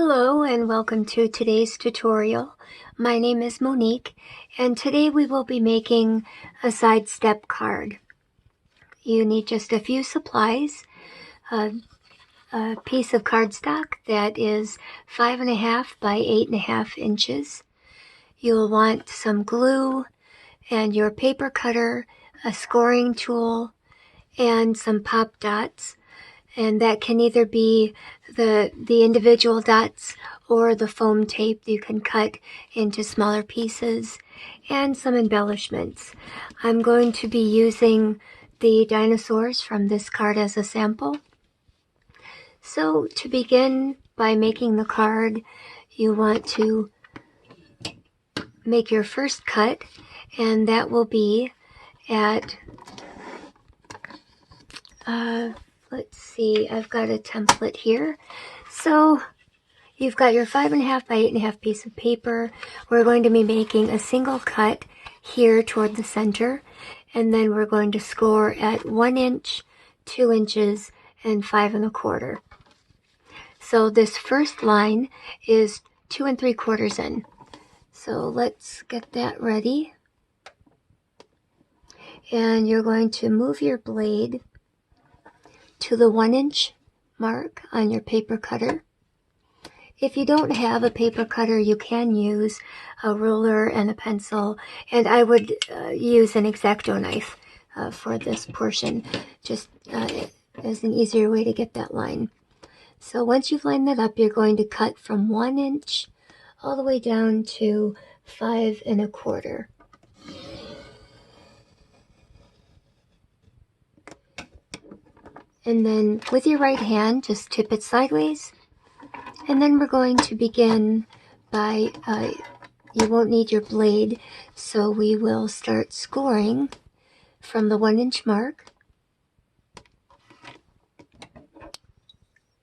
Hello and welcome to today's tutorial. My name is Monique and today we will be making a sidestep card. You need just a few supplies, a piece of cardstock that is 5.5 by 8.5 inches. You'll want some glue and your paper cutter, a scoring tool, and some pop dots. And that can either be the individual dots or the foam tape you can cut into smaller pieces, and some embellishments. I'm going to be using the dinosaurs from this card as a sample. So to begin by making the card, you want to make your first cut, and that will be at let's see, I've got a template here. So you've got your 5.5 by 8.5 piece of paper. We're going to be making a single cut here toward the center, and then we're going to score at 1 inch, 2 inches, and 5 1/4. So this first line is 2 3/4 in. So let's get that ready. And you're going to move your blade to the 1 inch mark on your paper cutter. If you don't have a paper cutter, you can use a ruler and a pencil, and I would use an Exacto knife for this portion, just as an easier way to get that line. So once you've lined that up, you're going to cut from 1 inch all the way down to 5 1/4. And then with your right hand, just tip it sideways. And then we're going to begin by, you won't need your blade, so we will start scoring from the 1 inch mark.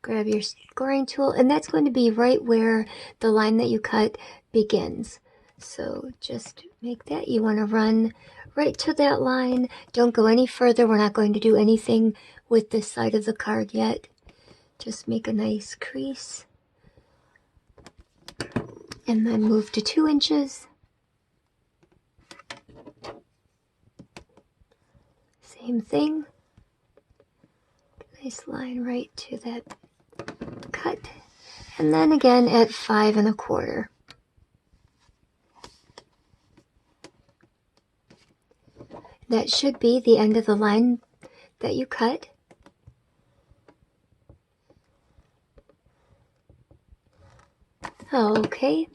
Grab your scoring tool, and that's going to be right where the line that you cut begins. So just make that. You want to run right to that line. Don't go any further. We're not going to do anything with this side of the card yet. Just make a nice crease. And then move to 2 inches. Same thing. Nice line right to that cut. And then again at 5 1/4. That should be the end of the line that you cut. Okay,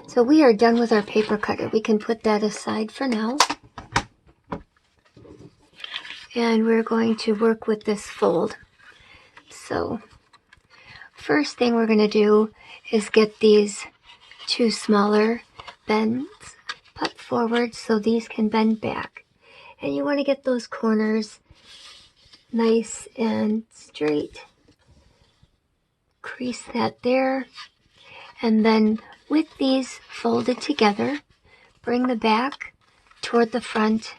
so we are done with our paper cutter. We can put that aside for now. And we're going to work with this fold. So first thing we're going to do is get these two smaller bends put forward so these can bend back. And you want to get those corners nice and straight. Crease that there. And then with these folded together, bring the back toward the front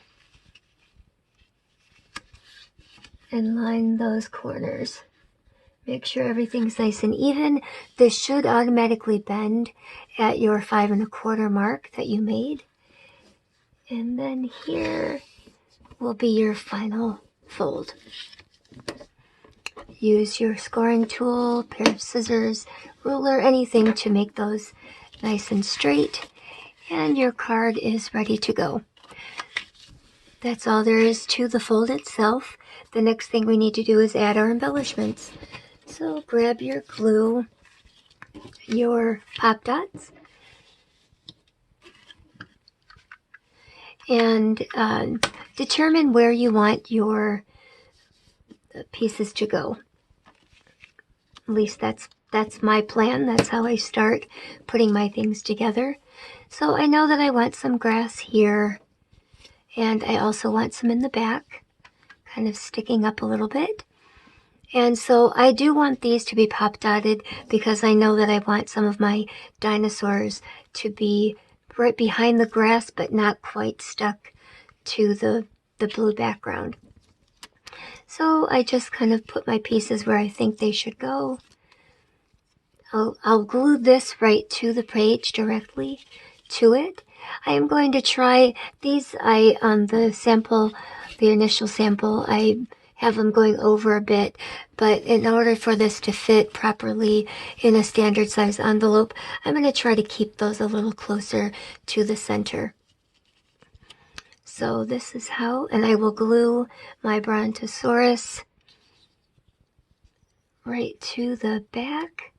and line those corners. Make sure everything's nice and even. This should automatically bend at your 5 1/4 mark that you made. And then here will be your final fold. Use your scoring tool, pair of scissors, ruler, anything to make those nice and straight. And your card is ready to go. That's all there is to the fold itself. The next thing we need to do is add our embellishments. So grab your glue, your pop dots, and determine where you want your pieces to go. At least that's my plan. That's how I start putting my things together. So I know that I want some grass here, and I also want some in the back, kind of sticking up a little bit. And so I do want these to be pop dotted because I know that I want some of my dinosaurs to be right behind the grass but not quite stuck to the blue background. So I just kind of put my pieces where I think they should go. I'll glue this right to the page directly to it. I am going to try these. On the sample, the initial sample, I have them going over a bit, but in order for this to fit properly in a standard size envelope, I'm going to try to keep those a little closer to the center. So this is how, and I will glue my Brontosaurus right to the back.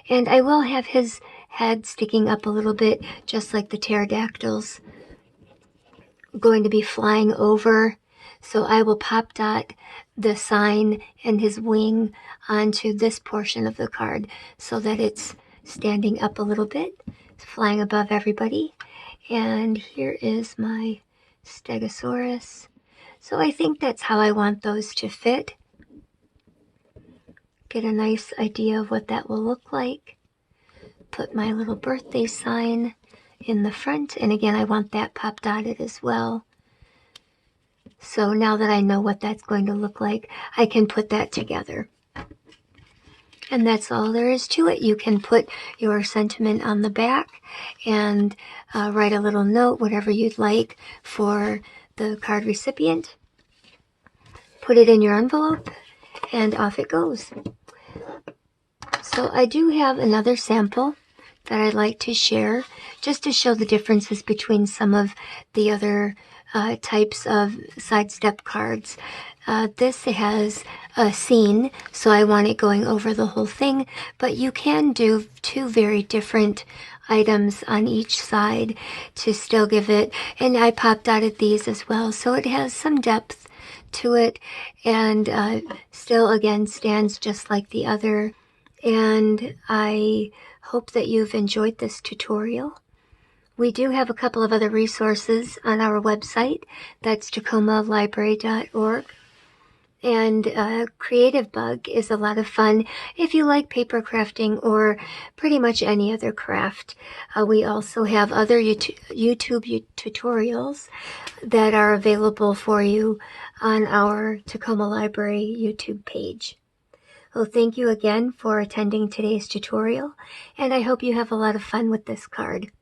And I will have his head sticking up a little bit, just like the pterodactyls going to be flying over. So I will pop dot the sign and his wing onto this portion of the card so that it's standing up a little bit, flying above everybody. And here is my Stegosaurus. So I think that's how I want those to fit. Get a nice idea of what that will look like. Put my little birthday sign in the front, and again I want that pop dotted as well. So now that I know what that's going to look like, I can put that together. And that's all there is to it. You can put your sentiment on the back and write a little note, whatever you'd like for the card recipient. Put it in your envelope and off it goes. So I do have another sample that I'd like to share just to show the differences between some of the other types of sidestep cards. This has a scene, so I want it going over the whole thing, but you can do two very different items on each side to still give it, and I pop dotted these as well, so it has some depth to it, and still again stands just like the other. And I hope that you've enjoyed this tutorial. We do have a couple of other resources on our website. That's tacomalibrary.org. And Creative Bug is a lot of fun if you like paper crafting or pretty much any other craft. We also have other YouTube tutorials that are available for you on our Tacoma Library YouTube page. Well, thank you again for attending today's tutorial, and I hope you have a lot of fun with this card.